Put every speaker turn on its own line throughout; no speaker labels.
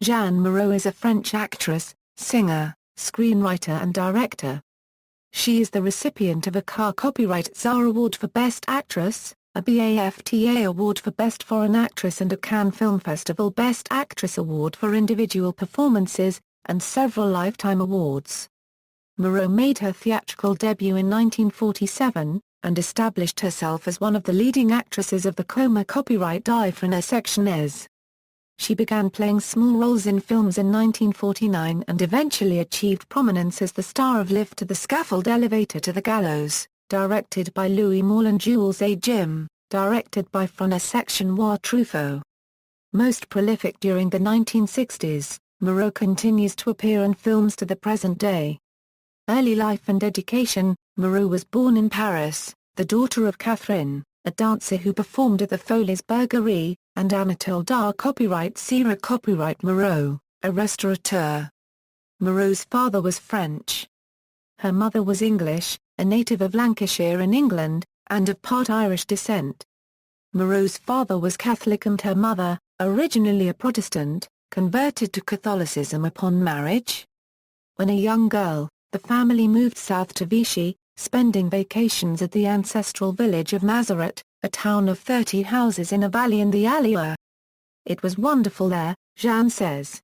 Jeanne Moreau is a French actress, singer, screenwriter and director. She is the recipient of a César Award for Best Actress, a BAFTA Award for Best Foreign Actress and a Cannes Film Festival Best Actress Award for individual performances, and several Lifetime awards. Moreau made her theatrical debut in 1947, and established herself as one of the leading actresses of the Comédie-Française. She began playing small roles in films in 1949 and eventually achieved prominence as the star of Lift to the Scaffold Elevator to the Gallows, directed by Louis Malle and Jules directed by François Truffaut. Most prolific during the 1960s, Moreau continues to appear in films to the present day. Early life and education. Moreau was born in Paris, the daughter of Catherine, a dancer who performed at the Folies Bergerie, and Anatole Dar copyright Moreau, a restaurateur. Moreau's father was French. Her mother was English, a native of Lancashire in England, and of part Irish descent. Moreau's father was Catholic and her mother, originally a Protestant, converted to Catholicism upon marriage. When a young girl, the family moved south to Vichy, spending vacations at the ancestral village of Mazaret, a town of 30 houses in a valley in the Allier. "It was wonderful there," Jeanne says.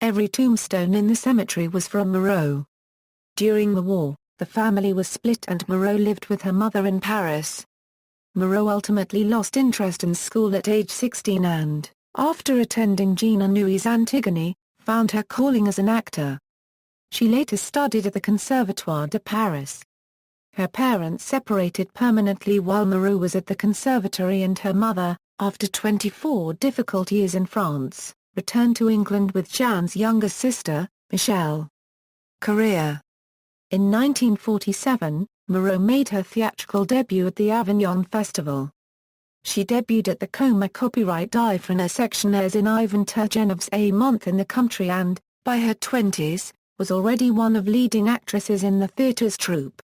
Every tombstone in the cemetery was from Moreau. During the war, the family was split and Moreau lived with her mother in Paris. Moreau ultimately lost interest in school at age 16 and, after attending Jean Anouilh's Antigone, found her calling as an actor. She later studied at the Conservatoire de Paris. Her parents separated permanently while Moreau was at the conservatory and her mother, after 24 difficult years in France, returned to England with Jeanne's younger sister, Michelle. Career. In 1947, Moreau made her theatrical debut at the Avignon Festival. She debuted at the Comédie-Française in Ivan Turgenev's A Month in the Country and, by her 20s, was already one of leading actresses in the theatre's troupe.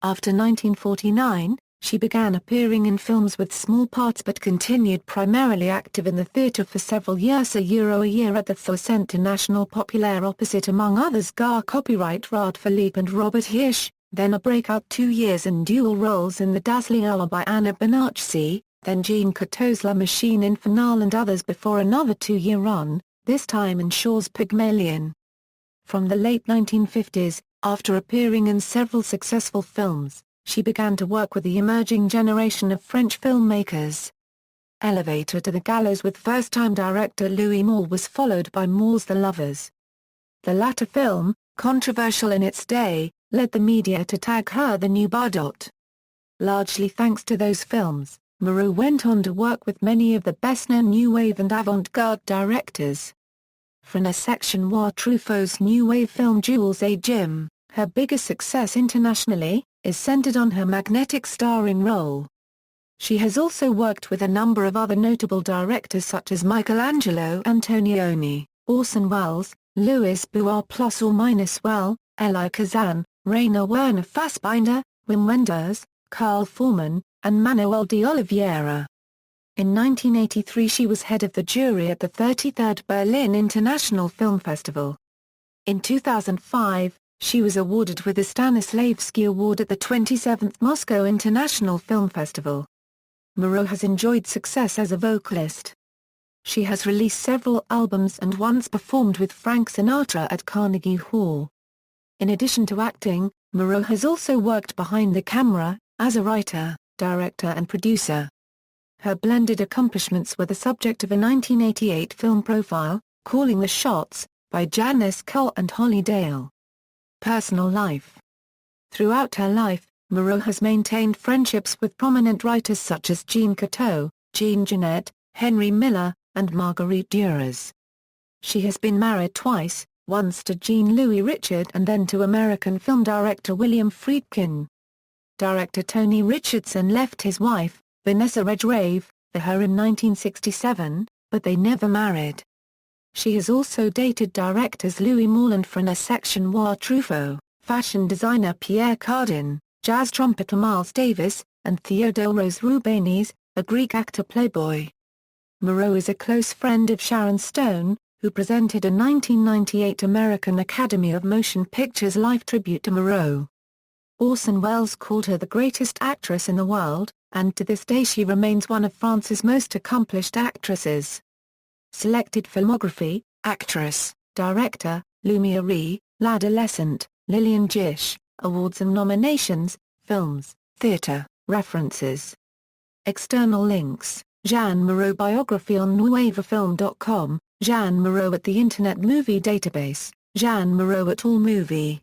After 1949, she began appearing in films with small parts but continued primarily active in the theatre for several years. A year at the Centre National Populaire opposite among others copyright Rad Philippe and Robert Hirsch, then a breakout 2 years in dual roles in The Dazzling Hour by Anna Bonacci, then Jean Cocteau's La Machine Infernale and others before another 2-year run, this time in Shaw's Pygmalion. From the late 1950s, after appearing in several successful films, she began to work with the emerging generation of French filmmakers. Elevator to the Gallows with first-time director Louis Malle was followed by Malle's The Lovers. The latter film, controversial in its day, led the media to tag her the new Bardot. Largely thanks to those films, Moreau went on to work with many of the best-known new wave and avant-garde directors. François Truffaut's new wave film Jules et Jim, her biggest success internationally, is centered on her magnetic starring role. She has also worked with a number of other notable directors such as Michelangelo Antonioni, Orson Welles, Louis Bois +/- Elie Kazan, Rainer Werner Fassbinder, Wim Wenders, Carl Foreman, and Manuel de Oliveira. In 1983 she was head of the jury at the 33rd Berlin International Film Festival. In 2005, she was awarded with the Stanislavski Award at the 27th Moscow International Film Festival. Moreau has enjoyed success as a vocalist. She has released several albums and once performed with Frank Sinatra at Carnegie Hall. In addition to acting, Moreau has also worked behind the camera, as a writer, director and producer. Her blended accomplishments were the subject of a 1988 film profile, Calling the Shots, by Janice Cole and Holly Dale. Personal life. Throughout her life, Moreau has maintained friendships with prominent writers such as Jean Cocteau, Jean Genet, Henry Miller, and Marguerite Duras. She has been married twice, once to Jean-Louis Richard and then to American film director William Friedkin. Director Tony Richardson left his wife, Vanessa Redgrave, for her in 1967, but they never married. She has also dated directors Louis Malle and François Truffaut, fashion designer Pierre Cardin, jazz trumpeter Miles Davis, and Theodoros Roubanis, a Greek actor playboy. Moreau is a close friend of Sharon Stone, who presented a 1998 American Academy of Motion Pictures life tribute to Moreau. Orson Welles called her the greatest actress in the world, and to this day she remains one of France's most accomplished actresses. Selected filmography: actress, director, Lumiere, L'Adolescent, Lillian Gish. Awards and nominations, films, theatre, references. External links: Jeanne Moreau biography on nuevofilm.com, Jeanne Moreau at the Internet Movie Database, Jeanne Moreau at AllMovie.